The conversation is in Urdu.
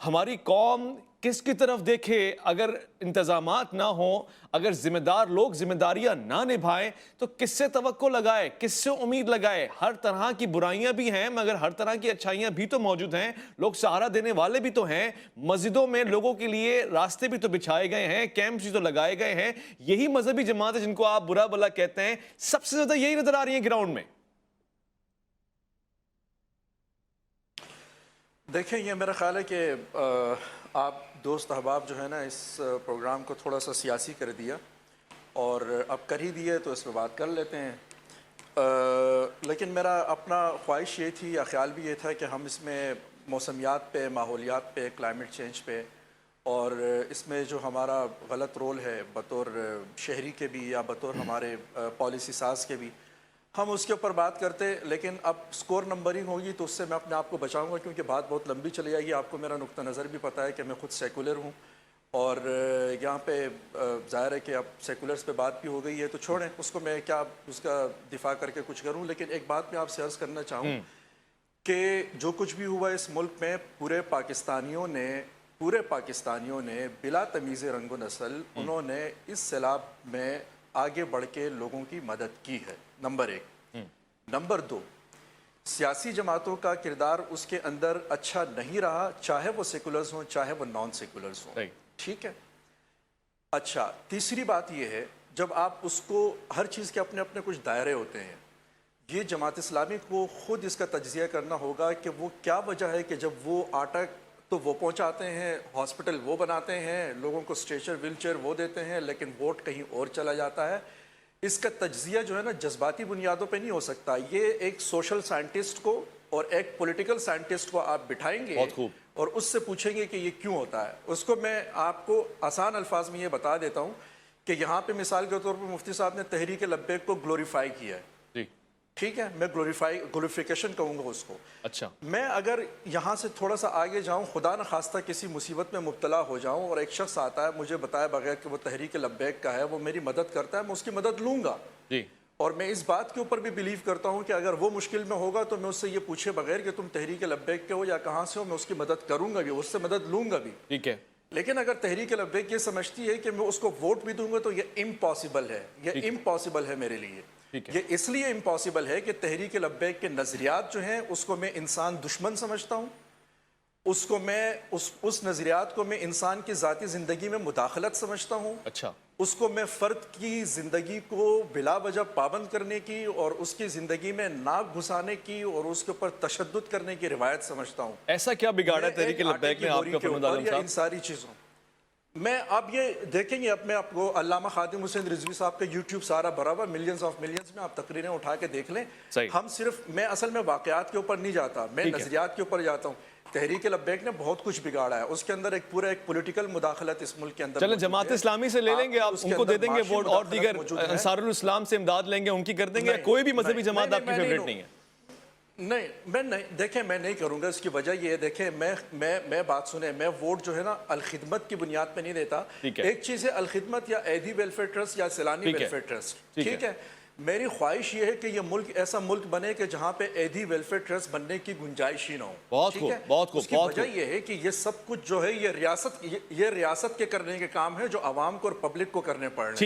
ہماری قوم کس کی طرف دیکھے؟ اگر انتظامات نہ ہوں، اگر ذمہ دار لوگ ذمہ داریاں نہ نبھائیں تو کس سے توقع لگائے، کس سے امید لگائے؟ ہر طرح کی برائیاں بھی ہیں مگر ہر طرح کی اچھائیاں بھی تو موجود ہیں، لوگ سہارا دینے والے بھی تو ہیں، مسجدوں میں لوگوں کے لیے راستے بھی تو بچھائے گئے ہیں، کیمپس بھی تو لگائے گئے ہیں۔ یہی مذہبی جماعتیں جن کو آپ برا بلا کہتے ہیں، سب سے زیادہ یہی نظر آ رہی ہیں گراؤنڈ میں۔ دیکھیں، یہ میرا خیال ہے کہ آپ دوست احباب جو ہے نا اس پروگرام کو تھوڑا سا سیاسی کر دیا، اور اب کر ہی دیے تو اس پہ بات کر لیتے ہیں۔ لیکن میرا اپنا خواہش یہ تھی یا خیال بھی یہ تھا کہ ہم اس میں موسمیات پہ، ماحولیات پہ، کلائمیٹ چینج پہ، اور اس میں جو ہمارا غلط رول ہے بطور شہری کے بھی یا بطور ہمارے پالیسی ساز کے بھی، ہم اس کے اوپر بات کرتے۔ لیکن اب سکور نمبرنگ ہوگی تو اس سے میں اپنے آپ کو بچاؤں گا، کیونکہ بات بہت لمبی چلی جائے گی۔ آپ کو میرا نقطہ نظر بھی پتہ ہے کہ میں خود سیکولر ہوں، اور یہاں پہ ظاہر ہے کہ اب سیکولرز پہ بات بھی ہو گئی ہے، تو چھوڑیں اس کو، میں کیا اس کا دفاع کر کے کچھ کروں۔ لیکن ایک بات میں آپ سے عرض کرنا چاہوں کہ جو کچھ بھی ہوا اس ملک میں، پورے پاکستانیوں نے بلا تمیز رنگ و نسل انہوں نے اس سیلاب میں آگے بڑھ کے لوگوں کی مدد کی ہے، نمبر ایک۔ نمبر دو، سیاسی جماعتوں کا کردار اس کے اندر اچھا نہیں رہا، چاہے وہ سیکولرز ہوں چاہے وہ نان سیکولرز ہوں، ٹھیک ہے۔ اچھا، تیسری بات یہ ہے، جب آپ اس کو، ہر چیز کے اپنے اپنے کچھ دائرے ہوتے ہیں، یہ جماعت اسلامی کو خود اس کا تجزیہ کرنا ہوگا کہ وہ کیا وجہ ہے کہ جب وہ آٹا تو وہ پہنچاتے ہیں، ہاسپٹل وہ بناتے ہیں، لوگوں کو اسٹریچر ویل چیئر وہ دیتے ہیں، لیکن ووٹ کہیں اور چلا جاتا ہے۔ اس کا تجزیہ جو ہے نا جذباتی بنیادوں پہ نہیں ہو سکتا۔ یہ ایک سوشل سائنٹسٹ کو اور ایک پولیٹیکل سائنٹسٹ کو آپ بٹھائیں گے اور اس سے پوچھیں گے کہ یہ کیوں ہوتا ہے۔ اس کو میں آپ کو آسان الفاظ میں یہ بتا دیتا ہوں کہ یہاں پہ مثال کے طور پر مفتی صاحب نے تحریک لبیک کو گلوریفائی کیا ہے، ٹھیک ہے، میں گلوریفیکیشن کہوں گا اس کو۔ اچھا، میں اگر یہاں سے تھوڑا سا آگے جاؤں، خدا نخواستہ کسی مصیبت میں مبتلا ہو جاؤں اور ایک شخص آتا ہے مجھے بتائے بغیر کہ وہ تحریک لبیک کا ہے، وہ میری مدد کرتا ہے، میں اس کی مدد لوں گا۔ اور میں اس بات کے اوپر بھی بلیو کرتا ہوں کہ اگر وہ مشکل میں ہوگا تو میں اس سے یہ پوچھے بغیر کہ تم تحریک لبیک کے ہو یا کہاں سے ہو، میں اس کی مدد کروں گا بھی، اس سے مدد لوں گا بھی، ٹھیک ہے۔ لیکن اگر تحریک لبیک یہ سمجھتی ہے کہ میں اس کو ووٹ بھی دوں گا تو یہ امپاسبل ہے، یہ امپاسبل ہے میرے لیے۔ یہ اس لیے امپاسبل ہے کہ تحریک لبیک کے نظریات جو ہیں اس کو میں انسان دشمن سمجھتا ہوں، اس کو میں اس نظریات کو میں انسان کی ذاتی زندگی میں مداخلت سمجھتا ہوں، اچھا، اس کو میں فرد کی زندگی کو بلا وجہ پابند کرنے کی اور اس کی زندگی میں ناک گھسانے کی اور اس کے اوپر تشدد کرنے کی روایت سمجھتا ہوں۔ ایسا کیا بگاڑا ہے تحریک لبیک نے آپ کا فرمود عالم صاحب؟ ان ساری چیزوں میں اب یہ دیکھیں گے، اب میں آپ کو علامہ خادم حسین رضوی صاحب کا یوٹیوب سارا بھرا ہوا، ملینز آف ملینز میں آپ تقریریں اٹھا کے دیکھ لیں۔ ہم صرف، میں اصل میں واقعات کے اوپر نہیں جاتا، میں نظریات کے اوپر جاتا ہوں۔ تحریک لبیک نے بہت کچھ بگاڑا ہے، اس کے اندر ایک پورا ایک پولیٹیکل مداخلت اس ملک کے اندر۔ چلیں جماعت اسلامی سے لے لیں گے، آپ ان کو دے دیں گے ووٹ، اور دیگر انصار الاسلام سے امداد لیں گے، ان کی کر دیں گے، کوئی بھی مذہبی جماعت آپ کی فیوریٹ نہیں ہے؟ نہیں، میں نہیں، دیکھیں میں نہیں کروں گا۔ اس کی وجہ یہ ہے، دیکھیں میں بات سنیں، میں ووٹ جو ہے نا الخدمت کی بنیاد پہ نہیں دیتا۔ ایک چیز ہے الخدمت یا ایدھی ویلفیئر ٹرسٹ یا سیلانی ویلفیئر ٹرسٹ، ٹھیک ہے۔ میری خواہش یہ ہے کہ یہ ملک ایسا ملک بنے کہ جہاں پہ ایدھی ویلفیئر ٹرسٹ بننے کی گنجائش ہی نہ ہو، ٹھیک ہے۔ اس کی وجہ یہ ہے کہ یہ سب کچھ جو ہے یہ ریاست کے کرنے کے کام ہے جو عوام کو اور پبلک کو کرنے پڑ رہے ہیں۔